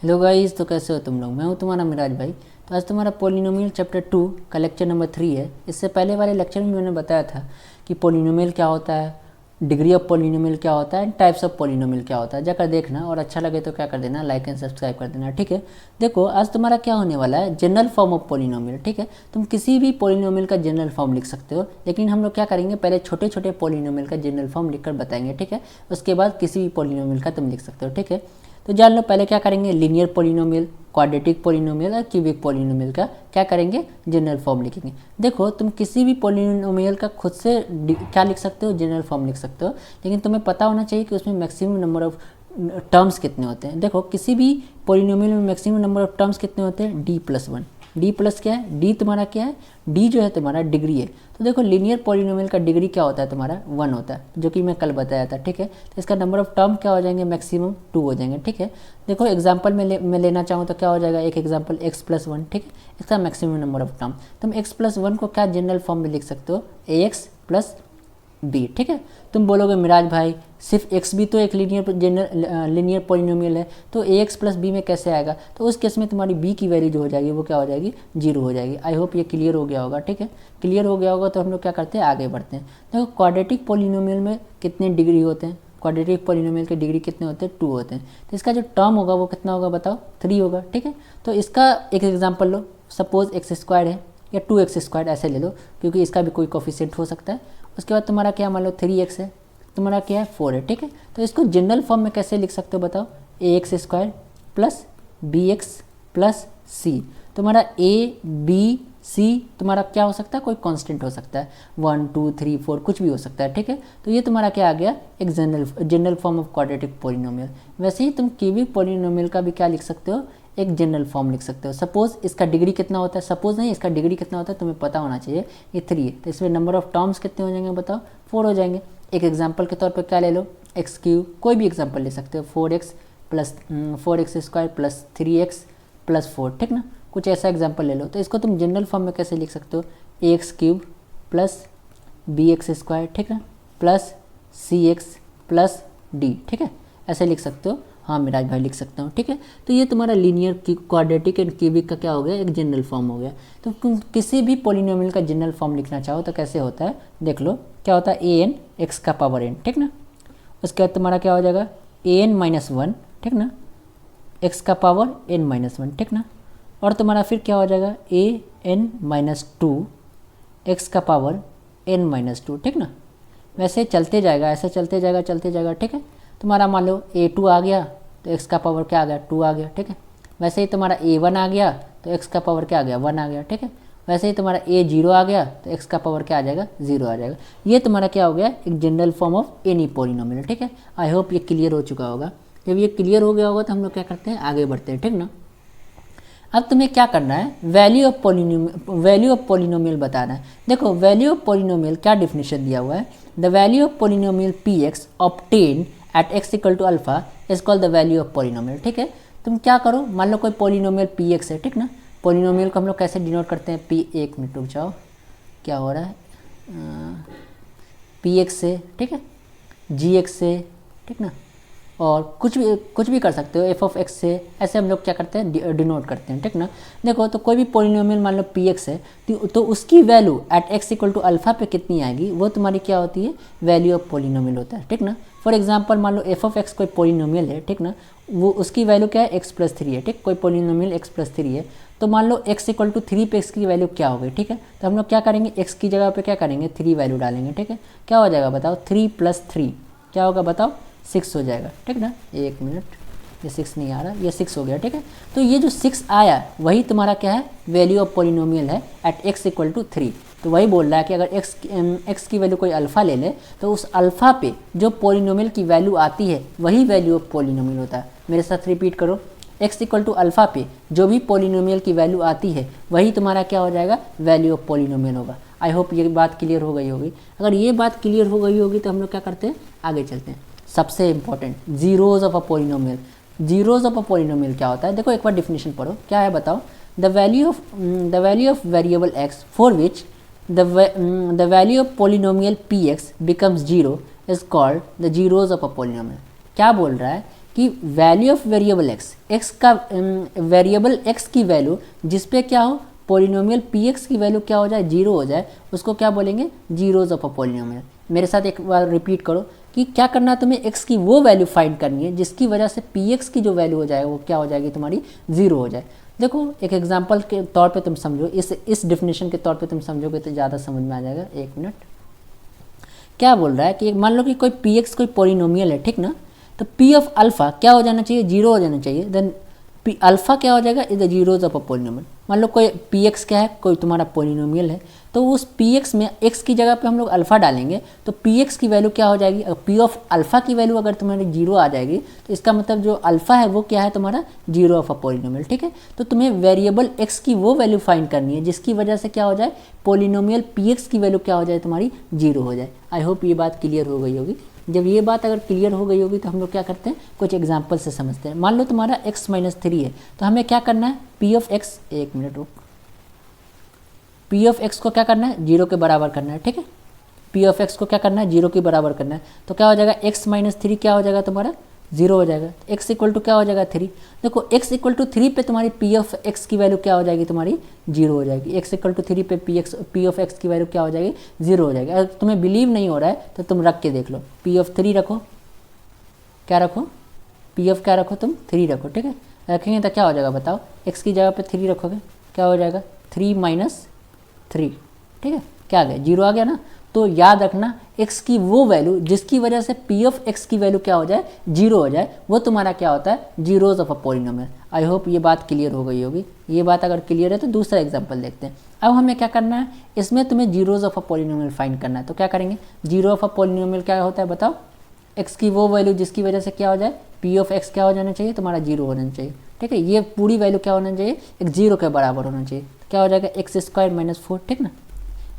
Hello guys, तो कैसे हो तुम लोग। मैं हूं तुम्हारा मिराज भाई। तो आज तुम्हारा पोलिनोमियल चैप्टर 2 का लेक्चर नंबर 3 है। इससे पहले वाले लेक्चर में मैंने बताया था कि पोलिनोमियल क्या होता है, डिग्री ऑफ पोलिनोमियल क्या होता है, टाइप्स ऑफ पोलिनोमियल क्या होता है। जाकर देखना, और अच्छा लगे तो क्या कर देना, लाइक एंड सब्सक्राइब कर देना। ठीक है, देखो आज तुम्हारा क्या होने वाला है, जनरल फॉर्म ऑफ पोलिनोमियल। ठीक है, तुम किसी भी पोलिनोमियल का जनरल फॉर्म लिख सकते हो, लेकिन हम लोग क्या करेंगे, पहले छोटे छोटे पोलिनोमियल का जनरल फॉर्म लिखकर बताएंगे। ठीक है, उसके बाद किसी भी पोलिनोमियल का तुम लिख सकते हो। ठीक है, तो जान लो पहले क्या करेंगे, लीनियर पोलिनोमियल, क्वाड्रेटिक पोलिनोमियल और क्यूबिक पोलिनोमियल का क्या करेंगे, जनरल फॉर्म लिखेंगे। देखो तुम किसी भी पोलिनोमियल का खुद से क्या लिख सकते हो, जनरल फॉर्म लिख सकते हो, लेकिन तुम्हें पता होना चाहिए कि उसमें मैक्सिमम नंबर ऑफ टर्म्स कितने होते हैं। देखो किसी भी पोलिनोमियल में मैक्सिमम नंबर ऑफ टर्म्स कितने होते हैं, d+1। डी प्लस क्या है, डी तुम्हारा क्या है, डी जो है तुम्हारा डिग्री है। तो देखो लीनियर पॉलिनोमियल का डिग्री क्या होता है, तुम्हारा 1 होता है, जो कि मैं कल बताया था। ठीक है, तो इसका नंबर ऑफ टर्म क्या हो जाएंगे, मैक्सिमम 2 हो जाएंगे। ठीक है, देखो एग्जांपल में मैं लेना चाहूँ तो क्या हो जाएगा, एक एग्जांपल x+1। ठीक है, इसका मैक्सिमम नंबर ऑफ टर्म। तुम x+1 को क्या जनरल फॉर्म में लिख सकते हो, ax+b। ठीक है, तुम बोलोगे मिराज भाई सिर्फ एक्स भी तो एक लीनियर पोलिनोमियल है, तो ax+b में कैसे आएगा। तो उस केस में तुम्हारी b की वैल्यू जो हो जाएगी वो क्या हो जाएगी, 0 हो जाएगी। आई होप ये क्लियर हो गया होगा। ठीक है, क्लियर हो गया होगा तो हम लोग क्या करते हैं, आगे बढ़ते हैं। देखो क्वाड्रेटिक पोलिनोमियल में कितने डिग्री होते हैं, क्वाड्रेटिक पोलिनोमियल के डिग्री कितने होते हैं, 2 होते हैं। तो इसका जो टर्म होगा वो कितना होगा बताओ, 3 होगा। ठीक है, तो इसका एक एग्जाम्पल लो, सपोज x² है या 2x² ऐसे ले लो, क्योंकि इसका भी कोई कोफिशिएंट हो सकता है। उसके बाद तुम्हारा क्या, मान लो 3x है, तुम्हारा क्या है 4 है। ठीक है, तो इसको जनरल फॉर्म में कैसे लिख सकते हो बताओ, ax² plus bx plus c। तुम्हारा a b c तुम्हारा क्या हो सकता है, कोई कांस्टेंट हो सकता है, 1 2 3 4 कुछ भी हो सकता है। ठीक है, तो ये तुम्हारा क्या आ गया, एक general form of quadratic polynomial. वैसे ही तुम क्यूबिक पोलिनोमियल का भी क्या लिख सकते हो, एक जनरल फॉर्म लिख सकते हो। सपोज इसका डिग्री कितना होता है, सपोज नहीं, इसका डिग्री कितना होता है तुम्हें पता होना चाहिए, ये 3 है, तो इसमें नंबर ऑफ टर्म्स कितने हो जाएंगे बताओ, 4 हो जाएंगे। एक एग्जाम्पल के तौर पे क्या ले लो, x3, कोई भी एग्जाम्पल ले सकते हो, 4x plus 4x² plus 3x plus 4। ठीक ना, कुछ ऐसा एग्जाम्पल ले लो। तो इसको तुम जनरल फॉर्म में कैसे लिख सकते हो, ax³ प्लस bx², ठीक है, प्लस cx प्लस d। ठीक है, ऐसे लिख सकते हो। हाँ मिराज भाई लिख सकता हूँ। ठीक है, तो ये तुम्हारा लीनियर क्वाड्रेटिक एंड क्यूबिक का क्या हो गया, एक जनरल फॉर्म हो गया। तो तुम किसी भी पोलिनोमियल का जनरल फॉर्म लिखना चाहो तो कैसे होता है, देख लो क्या होता है, an x का पावर n। ठीक ना, उसके बाद तुम्हारा क्या हो जाएगा, an-1। ठीक ना, x का पावर n-1। ठीक ना, और तुम्हारा फिर क्या हो जाएगा, an-2 x का पावर n-2। ठीक ना, वैसे चलते जाएगा, ऐसे चलते जाएगा चलते जाएगा। ठीक है, तुम्हारा मान लो a2 आ गया तो x का पावर क्या आ गया, 2 आ गया। ठीक है, वैसे ही तुम्हारा a1 आ गया तो x का पावर क्या आ गया, 1 आ गया। ठीक है, वैसे ही तुम्हारा a0 आ गया तो x का पावर क्या आ जाएगा, 0 आ जाएगा। ये तुम्हारा क्या हो गया, एक general form of any polynomial. ठीक है, आई होप ये क्लियर हो चुका होगा। जब ये क्लियर हो गया होगा तो हम लोग क्या करते हैं, आगे बढ़ते हैं। ठीक ना, अब तुम्हें क्या करना है, वैल्यू ऑफ पोलिनोमियल बताना है। देखो वैल्यू ऑफ पोलिनोमियल क्या डिफिनेशन दिया हुआ है, the value of polynomial px obtain at x equal to alpha is called the value of polynomial. ठीक है, तुम क्या करो, मान लो कोई पोलिनोमियल px है। ठीक ना, पोलिनोमियल को हम लोग कैसे डिनोट करते हैं, एक मिनट रुक जाओ, क्या हो रहा है, px से, ठीक है, gx से, ठीक ना, और कुछ भी कर सकते हो, एफ ऑफ एक्स से, ऐसे हम लोग क्या करते हैं, डिनोट करते हैं। ठीक ना, देखो तो कोई भी पोलिनोमियल मान लो px है, तो उसकी value at x equal to alpha पे कितनी आएगी, वो तुम्हारी क्या होती है, वैल्यू ऑफ पोलिनोमियल होता है। ठीक ना, फॉर एग्जांपल मान लो एफ ऑफ एक्स कोई पोलिनोमियल है। ठीक ना, वो उसकी वैल्यू क्या है, x+3 है। ठीक, कोई पोलिनोमियल x+3 है, तो मान लो x इक्वल टू 3 पे x की वैल्यू क्या होगी। ठीक है, तो हम लोग क्या करेंगे, x की जगह पे क्या करेंगे, 3 वैल्यू डालेंगे। ठीक है, क्या हो जाएगा बताओ, 3 + 3 क्या होगा बताओ, 6 हो जाएगा। ठीक ना, एक मिनट, ये 6 नहीं आ रहा, ये 6 हो गया। ठीक है, तो ये जो 6 आया वही तुम्हारा क्या है, वैल्यू ऑफ पोलिनोमियल है एट x इक्वल टू 3। तो वही बोल रहा है कि अगर x की वैल्यू कोई अल्फ़ा ले ले तो उस अल्फ़ा पे जो पोलिनोमियल की वैल्यू आती है वही वैल्यू ऑफ पोलिनोमियल होता है। मेरे साथ रिपीट करो, x इक्वल टू अल्फ़ा पे जो भी पोलिनोमियल की वैल्यू आती है वही तुम्हारा क्या हो जाएगा, वैल्यू ऑफ पोलिनोमियल होगा। आई होप ये बात क्लियर हो गई होगी। अगर ये बात क्लियर हो गई होगी तो हम लोग क्या करते हैं, आगे चलते हैं। सबसे important, zeros of a polynomial. Zeros of a polynomial क्या होता है, देखो एक बार डिफिनेशन पढ़ो, क्या है बताओ, the value of variable x for which the value of polynomial px becomes 0 is called the zeros of a polynomial. क्या बोल रहा है कि वैल्यू ऑफ वेरिएबल एक्स का वेरिएबल एक्स की वैल्यू जिस पे क्या हो पॉलिनोमियल पी एक्स की वैल्यू क्या हो जाए, जीरो हो जाए, उसको क्या बोलेंगे, जीरोज ऑफ अ पॉलिनोमियल। मेरे साथ एक बार रिपीट करो कि क्या करना है तुम्हें, एक्स की वो वैल्यू फाइंड करनी है जिसकी वजह से पी एक्स की जो वैल्यू हो जाए वो क्या हो जाएगी, तुम्हारी जीरो हो जाए। देखो एक एग्जांपल के तौर पे तुम समझो, इस डेफिनेशन के तौर पे तुम समझोगे तो ज़्यादा समझ में आ जाएगा। एक मिनट, क्या बोल रहा है कि मान लो कि कोई पी एक्स कोई पॉलिनोमियल है, ठीक ना, तो पी ऑफ अल्फा क्या हो जाना चाहिए, जीरो हो जाना चाहिए। देन पी अल्फा क्या हो जाएगा, is the zeros of a polynomial. मान लो कोई पी एक्स क्या है, कोई तुम्हारा पॉलिनोमियल है, तो उस पी एक्स में एक्स की जगह पे हम लोग अल्फा डालेंगे तो पी एक्स की वैल्यू क्या हो जाएगी, पी ऑफ अल्फा की वैल्यू अगर तुम्हारी जीरो आ जाएगी तो इसका मतलब जो अल्फा है वो क्या है, तुम्हारा जीरो ऑफ अ पॉलिनोमियल, ठीक है। तो तुम्हें वेरिएबल एक्स की वो वैल्यू फाइंड करनी है जिसकी वजह से क्या हो जाए, पॉलिनोमियल पी एक्स की वैल्यू क्या हो जाए, तुम्हारी जीरो हो जाए। आई होप ये बात क्लियर हो गई होगी। जब ये बात अगर क्लियर हो गई होगी तो हम लोग क्या करते हैं, कुछ एग्जाम्पल से समझते हैं। मान लो तुम्हारा x माइनस 3 है, तो हमें क्या करना है, p ऑफ x, एक मिनट रुक, p ऑफ x को क्या करना है, जीरो के बराबर करना है, ठीक है। p ऑफ x को क्या करना है, जीरो के बराबर करना है। तो क्या हो जाएगा, x माइनस 3 क्या हो जाएगा, तुम्हारा जीरो हो जाएगा। x इक्वल टू क्या हो जाएगा, 3। देखो x इक्वल टू 3 पे तुम्हारी p ऑफ x की वैल्यू क्या हो जाएगी, तुम्हारी जीरो हो जाएगी। x इक्वल टू 3 पे p ऑफ x की वैल्यू क्या हो जाएगी, जीरो हो जाएगी। अगर तुम्हें बिलीव नहीं हो रहा है तो तुम रख के देख लो, p ऑफ 3 रखो, क्या रखो, p ऑफ क्या रखो, तुम 3 रखो, ठीक है। रखेंगे तो क्या हो जाएगा बताओ, x की जगह पे 3 रखोगे क्या हो जाएगा, 3 माइनस 3, ठीक है, क्या आ गया, जीरो आ गया ना। तो याद रखना x की वो वैल्यू जिसकी वजह से p ऑफ x की वैल्यू क्या हो जाए, जीरो हो जाए, वो तुम्हारा क्या होता है, zeros of a polynomial. I hope ये बात क्लियर हो गई होगी। ये बात अगर क्लियर है तो दूसरा एग्जांपल देखते हैं। अब हमें क्या करना है, इसमें तुम्हें zeros of a polynomial find करना है। तो क्या करेंगे, जीरो ऑफ अ पॉलिनोमियल क्या होता है बताओ, x की वो वैल्यू जिसकी वजह से क्या हो जाए, p ऑफ x क्या हो जाना चाहिए, तुम्हारा जीरो होना चाहिए, ठीक है। ये पूरी वैल्यू क्या होना चाहिए, एक जीरो के बराबर होना चाहिए। क्या हो जाएगा, एक्स स्क्वायर माइनस 4, ठीक ना,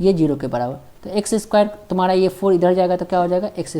ये जीरो के बराबर। तो एक्स स्क्वायर तुम्हारा ये 4 इधर जाएगा तो क्या हो जाएगा, एक्स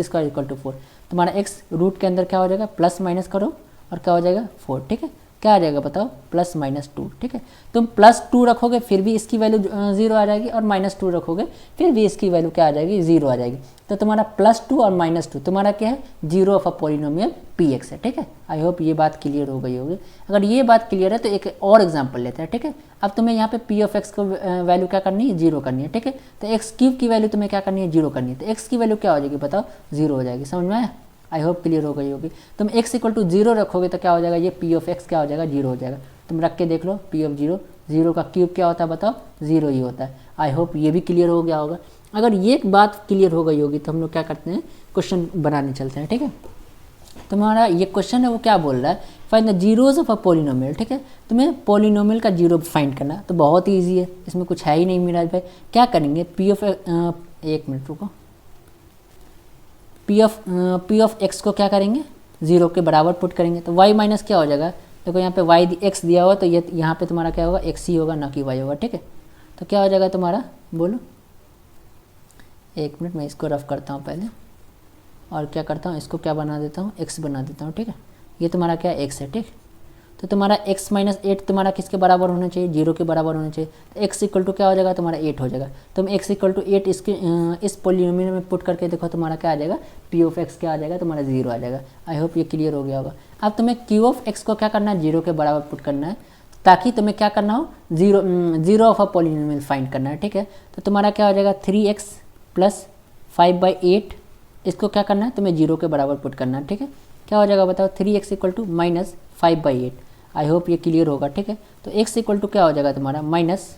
स्क्वायर इक्वल टू 4। तुम्हारा एक्स रूट के अंदर क्या हो जाएगा, प्लस माइनस करो और क्या हो जाएगा 4, ठीक है। क्या आ जाएगा बताओ, प्लस माइनस 2, ठीक है। तुम प्लस 2 रखोगे फिर भी इसकी वैल्यू जीरो आ जाएगी, और माइनस 2 रखोगे फिर भी इसकी वैल्यू क्या आ जाएगी, जीरो आ जाएगी। तो तुम्हारा प्लस 2 और माइनस 2 तुम्हारा क्या है, zero of a polynomial P x है, ठीक है। आई होप ये बात क्लियर हो गई होगी। अगर ये बात क्लियर है तो एक और एग्जाम्पल लेते हैं, ठीक है। अब तुम्हें यहाँ पे पी ऑफ एक्स को वैल्यू क्या करनी है, जीरो करनी है, ठीक है। तो एक्स क्यूब की वैल्यू तुम्हें क्या करनी है, जीरो करनी है। तो एक्स की वैल्यू क्या हो जाएगी बताओ, जीरो हो जाएगी। समझ में आया, आई होप क्लियर हो गई होगी। तुम x इक्वल टू जीरो रखोगे तो क्या हो जाएगा, ये p ऑफ x क्या हो जाएगा, जीरो हो जाएगा। तुम रख के देख लो, p ऑफ जीरो, जीरो का क्यूब क्या होता है बताओ, जीरो ही होता है। आई होप ये भी क्लियर हो गया होगा। अगर ये एक बात क्लियर हो गई होगी तो हम लोग क्या करते हैं, क्वेश्चन बनाने चलते हैं, ठीक है। तुम्हारा ये क्वेश्चन है वो क्या बोल रहा है, find the zeros of a polynomial, ठीक है। तुम्हें पॉलिनोमियल का जीरो फाइंड करना है, तो बहुत ही ईजी है, इसमें कुछ है ही नहीं मिराज भाई। क्या करेंगे, एक मिनट रुको, p ऑफ x को क्या करेंगे, जीरो के बराबर पुट करेंगे। तो y माइनस क्या हो जाएगा, देखो यहाँ पे y x दिया हुआ तो ये यहाँ पे तुम्हारा क्या होगा, x ही होगा ना कि y होगा, ठीक है। तो क्या हो जाएगा तुम्हारा, बोलो, एक मिनट मैं इसको रफ करता हूँ पहले, और क्या करता हूँ, इसको क्या बना देता हूँ, x बना देता हूँ, ठीक है। ये तुम्हारा क्या x है, ठीक। तो तुम्हारा x माइनस 8 तुम्हारा किसके बराबर होना चाहिए, जीरो के बराबर होना चाहिए। तो x इक्वल टू क्या हो जाएगा, तुम्हारा 8 हो जाएगा। तुम x इक्वल टू 8 इस पॉलिनोमियल में पुट करके देखो, तुम्हारा क्या आ जाएगा, p ऑफ x क्या आ जाएगा, तुम्हारा जीरो आ जाएगा। आई होप ये क्लियर हो गया होगा। अब तुम्हें q ऑफ x को क्या करना है, जीरो के बराबर पुट करना है, ताकि तुम्हें क्या करना हो, zero of a polynomial find करना है, ठीक है। तो तुम्हारा क्या हो जाएगा, 3x प्लस 5/8, इसको क्या करना है, तुम्हें जीरो के बराबर पुट करना है, ठीक है। क्या हो जाएगा बताओ, 3x equal to minus 5/8। I hope ये क्लियर होगा, ठीक है। तो x इक्वल टू क्या हो जाएगा तुम्हारा, माइनस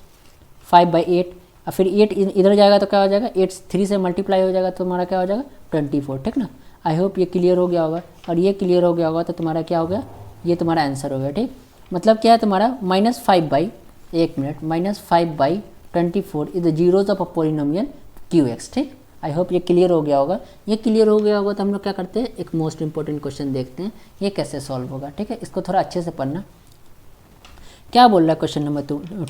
5/8, और फिर 8 इधर जाएगा तो क्या हो जाएगा, 8 3 से मल्टीप्लाई हो जाएगा तो तुम्हारा क्या हो जाएगा, 24, ठीक ना। आई होप ये क्लियर हो गया होगा। और ये क्लियर हो गया होगा तो तुम्हारा क्या हो गया, ये तुम्हारा आंसर हो गया, ठीक। मतलब क्या है तुम्हारा, -5/24 is the zeros of a polynomial QX, ठीक। आई होप ये क्लियर हो गया होगा। ये क्लियर हो गया होगा तो हम लोग क्या करते हैं, एक मोस्ट इंपॉर्टेंट क्वेश्चन देखते हैं, ये कैसे सॉल्व होगा, ठीक है। इसको थोड़ा अच्छे से पढ़ना। क्या बोल रहा है क्वेश्चन नंबर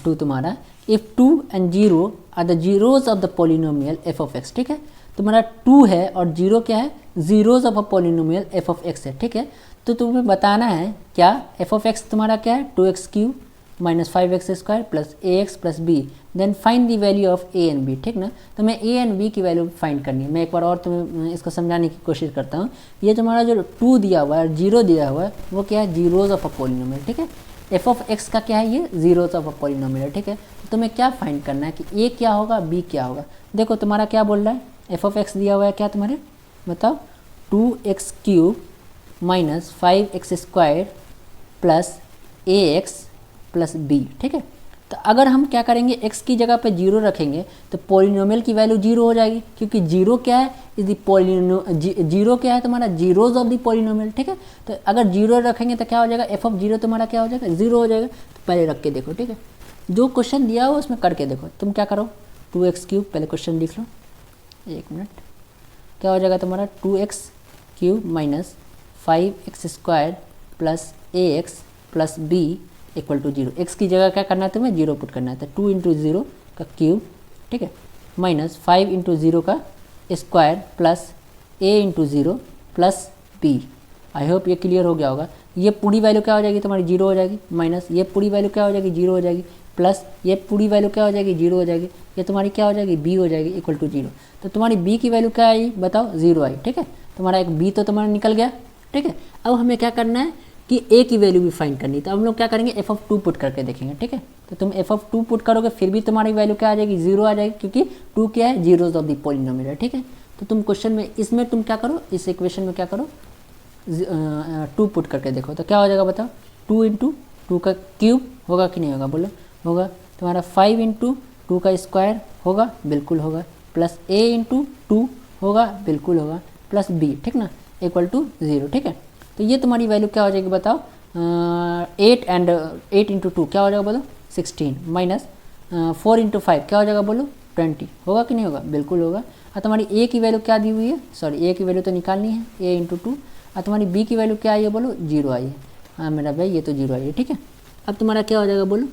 2 तुम्हारा, if 2 and 0 are the zeros of the polynomial f of x, ठीक है। तुम्हारा 2 है और 0 क्या है, zeros of a polynomial f of x है, ठीक है। तो तुम्हें बताना है क्या, f ऑफ x तुम्हारा क्या है, 2x³ minus 5x² plus ax plus B, then find the value of a and b, ठीक ना। तो मैं a एंड b की वैल्यू फाइंड करनी है। मैं एक बार और तुम्हें इसको समझाने की कोशिश करता हूँ। ये तुम्हारा जो 2 दिया हुआ है, 0 दिया हुआ है, वो क्या है, जीरोज ऑफ अ पॉलिनोमियल, ठीक है। एफ ऑफ एक्स का क्या है, ये जीरोज ऑफ अ पॉलिनोमियल, ठीक है। तो तुम्हें क्या फाइंड करना है कि a क्या होगा, b क्या होगा। देखो तुम्हारा क्या बोल रहा है, एफ ऑफ एक्स दिया हुआ है क्या तुम्हारे, बताओ, 2x³ minus 5x² plus ax plus B, ठीक है। तो अगर हम क्या करेंगे, x की जगह पे 0 रखेंगे तो पॉलिनोमियल की वैल्यू 0 हो जाएगी, क्योंकि 0 क्या है, इज द जीरो क्या है तुम्हारा, जीरोज ऑफ द पॉलिनोमियल, ठीक है। तो अगर 0 रखेंगे तो क्या हो जाएगा, एफ ऑफ 0 तुम्हारा क्या हो जाएगा, 0 हो जाएगा। तो पहले रख के देखो, ठीक है, जो क्वेश्चन दिया हो उसमें करके देखो। तुम क्या करो, 2x³ पहले क्वेश्चन लिख लो, 1 मिनट, क्या हो जाएगा तुम्हारा 2x³ minus 5x² plus ax plus B equal to 0। X की जगह क्या करना है तुम्हें, 0 पुट करना है। तो 2 इंटू 0 का क्यूब, ठीक है, माइनस 5 इंटू 0 का square plus a into 0 plus B. I hope ये क्लियर हो गया होगा। ये पूरी वैल्यू क्या हो जाएगी तुम्हारी, 0 हो जाएगी, माइनस ये पूरी वैल्यू क्या हो जाएगी, 0 हो जाएगी, प्लस ये पूरी वैल्यू क्या हो जाएगी, 0 हो जाएगी। ये तुम्हारी क्या हो जाएगी, b हो जाएगी इक्वल टू 0। तो तुम्हारी b की वैल्यू क्या आई बताओ, 0 आई, ठीक है। तुम्हारा एक b तो तुम्हारा निकल गया, ठीक है। अब हमें क्या करना है कि a की वैल्यू भी फाइंड करनी है। तो हम लोग क्या करेंगे, f ऑफ 2 पुट करके देखेंगे, ठीक है। तो तुम f ऑफ 2 पुट करोगे फिर भी तुम्हारी वैल्यू क्या आ जाएगी, 0 आ जाएगी, क्योंकि 2 क्या है, जीरोज ऑफ द पॉलिनोमियल है, ठीक है। तो तुम क्वेश्चन में इसमें तुम क्या करो, इस इक्वेशन में क्या करो, 2 पुट करके देखो। तो क्या हो जाएगा बताओ, 2 इंटू 2 का क्यूब होगा कि नहीं होगा, बोलो, होगा। तुम्हारा 5 इंटू 2 का स्क्वायर होगा, बिल्कुल होगा, प्लस a इंटू 2 होगा, बिल्कुल होगा, प्लस b, ठीक ना, इक्वल टू 0, ठीक है। तो ये तुम्हारी वैल्यू क्या हो जाएगी बताओ, 8 इंटू 2 क्या हो जाएगा बोलो, 16, माइनस 4 इंटू 5 क्या हो जाएगा बोलो, 20, होगा कि नहीं होगा, बिल्कुल होगा। और तुम्हारी a की वैल्यू क्या दी हुई है, सॉरी a की वैल्यू तो निकालनी है, a इंटू 2। और तुम्हारी b की वैल्यू क्या आई है बोलो, 0 आई है। हाँ मेरा भाई, ये तो 0 आई है, ठीक है। अब तुम्हारा क्या हो जाएगा बोलो,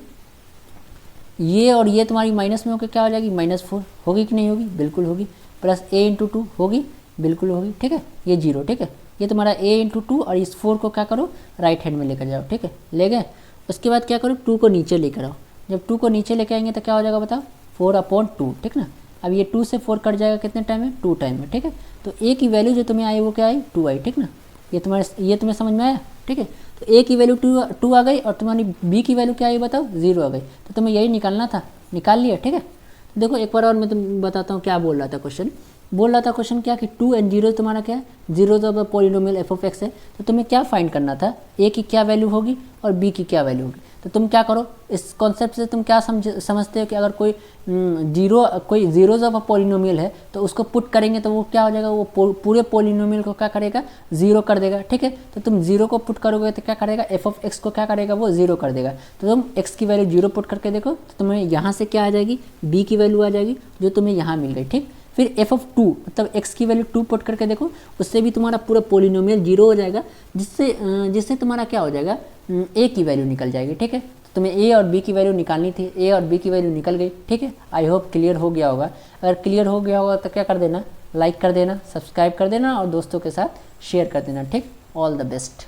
ये और ये तुम्हारी माइनस में होकर क्या हो जाएगी, -4 होगी कि नहीं होगी, बिल्कुल होगी, प्लस a इंटू 2 होगी, बिल्कुल होगी, ठीक है। ये 0, ठीक है। ये तुम्हारा a इंटू 2 और इस 4 को क्या करो, राइट हैंड में लेकर जाओ, ठीक है, ले गए। उसके बाद क्या करो, 2 को नीचे लेकर आओ। जब 2 को नीचे लेकर आएंगे तो क्या हो जाएगा बताओ, 4/2, ठीक ना। अब ये 2 से 4 कट जाएगा कितने टाइम में, 2 टाइम में, ठीक है। तो a की वैल्यू जो तुम्हें आई वो क्या आई, 2 आई, ठीक ना। ये तुम्हें समझ में आया, ठीक है। तो a की वैल्यू 2 आ गई और तुम्हारी b की वैल्यू क्या आई बताओ, 0 आ गई। तो तुम्हें यही निकालना था, निकाल लिया, ठीक है। देखो एक बार और मैं तुम बताता हूँ क्या बोल रहा था क्वेश्चन। बोल रहा था क्वेश्चन क्या कि 2 एंड 0 तुम्हारा क्या है, zeros of the polynomial F of x है। तो तुम्हें क्या फाइंड करना था, a की क्या वैल्यू होगी और b की क्या वैल्यू होगी। तो तुम क्या करो, इस कॉन्सेप्ट से तुम क्या समझते हो कि अगर कोई जीरोज ऑफ अ पॉलिनोमियल है तो उसको पुट करेंगे तो वो क्या हो जाएगा, वो पूरे पॉलिनोमियल को क्या करेगा, 0 कर देगा, ठीक है। तो तुम 0 को पुट करोगे तो क्या करेगा, एफ ऑफ एक्स को क्या करेगा, वो 0 कर देगा। तो तुम x की वैल्यू 0 पुट करके देखो तो तुम्हें यहाँ से क्या आ जाएगी, b की वैल्यू आ जाएगी जो तुम्हें यहाँ मिल गई, ठीक। फिर एफ ऑफ 2 मतलब x की वैल्यू 2 पुट करके देखो, उससे भी तुम्हारा पूरा पॉलिनोमियल 0 हो जाएगा, जिससे तुम्हारा क्या हो जाएगा, a की वैल्यू निकल जाएगी, ठीक है। तो तुम्हें a और b की वैल्यू निकालनी थी, a और b की वैल्यू निकल गई, ठीक है। आई होप क्लियर हो गया होगा। अगर क्लियर हो गया होगा तो क्या कर देना, लाइक कर देना, सब्सक्राइब कर देना और दोस्तों के साथ शेयर कर देना, ठीक। All the best.